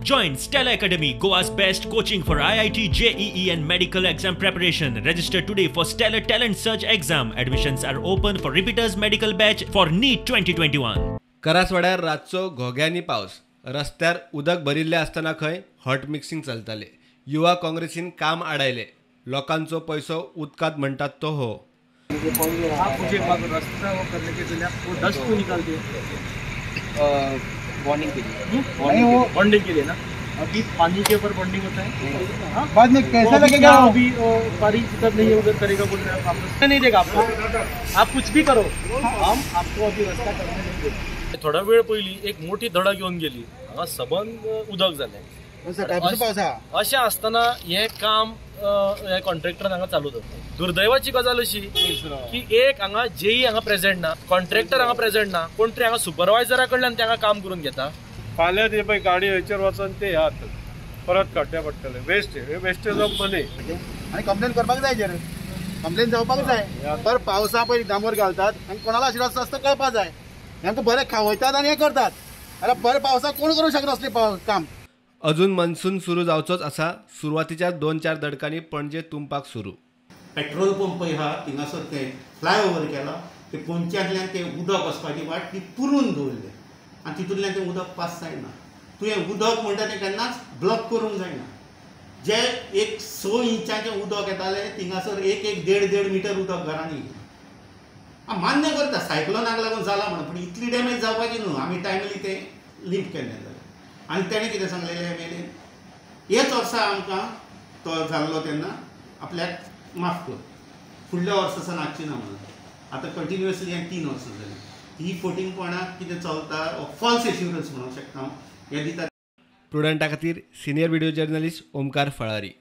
Join Stella Academy, Goa's best coaching for IIT, JEE and medical exam preparation. Register today for Stellar Talent Search exam. Admissions are open for repeaters medical batch for NEET 2021. करासवाड्यार रातचो घोग्यांनी पावस. रस्त्यार उदक भरिल्ले असताना खंय hot mixing चलताले. युवा काँग्रेसीन काम आडायले. लोकांचो पैसो उदकात म्हणतात तो हो. आप मुझे रास्ता वो करने के लिए वो डस्ट को निकाल दिए बॉन्डिंग के लिए बॉन्डिंग के लिए ना. अभी पानी के ऊपर बॉन्डिंग होता है. हाँ बाद में कैसा लगेगा. अभी पानी जिधर नहीं है उधर करेगा बोल रहे हैं. आप नहीं देगा आपको. आप कुछ भी करो हम आपको अभी रास्ता करने नहीं देंगे. थोडा वेळ पहिली एक मोठी धडा घेऊन गेली. हांगा सबंद उदक जालें. अशें आसतना हें काम कॉन्ट्रॅक्टरान हांगा चालू दवरता. दुर्दैवाची गजाल अशी की एक हांगा जेई हांगा प्रेझेंट ना, कॉन्ट्रॅक्टर हांगा प्रेझेंट ना, कोण तरी हांगा सुपरवायझरा कडल्यान ते हांगा काम करून घेता. फाल्यां ते पळय गाडी हयचेर वचोन ते हात परत काडचे पडटले. वेस्टेज ऑफ मनी. आनी कंप्लेन करपाक जाय. हेजेर कंप्लेन जावपाक जाय. पर पावसा पळय डांबर घालतात आनी कोणाला आशिल्लो आसता कळपाक जाय. हांकां बरें खावयतात आनी हें करतात. जाल्यार बरें पावसाक कोण करूंक शकना असलें काम. अजून मनसून सुरू जावचोच आसा. सुरवातीच्या 2-4 दडकांनी पणजे तुंबपाक सुरू. पेट्रोल पंप हा थिंगासर ते फ्लायओव्हर केला. ते पोंच्यातल्यान ते उदक वचपाची वाट ती पुरून दवरले आनी तितूंतल्यान ते उदक पास जायना. तुवें उदक म्हणटा तें केन्नाच ब्लॉक करूंक जायना. जे एक 6 इंचाचें उदक येतालें थिंगासर एक 1.5 मिटर उदक घरांनी. मान्य करता सायक्लोनाक लागून जाला म्हणून, पूण इतली डॅमेज जावपाची न्हू. आमी टायमली ते लिंक केल्लें जालें. आनी तेणें कितें सांगलेलें मेरेन हेच वर्सा आमकां तो जाल्लो तेन्ना आपल्याक माफ कर, फुडल्या वर्सा नाचची ना म्हणून. आतां कंटिन्युअसली 3 वर्सां जालीं. ही फोटिंगपणाक कितें चलता फॉल्स एश्युरन्स म्हणूंक शकता हे दिता. प्रुडंटा खातीर senior video journalist Omkar Phalari.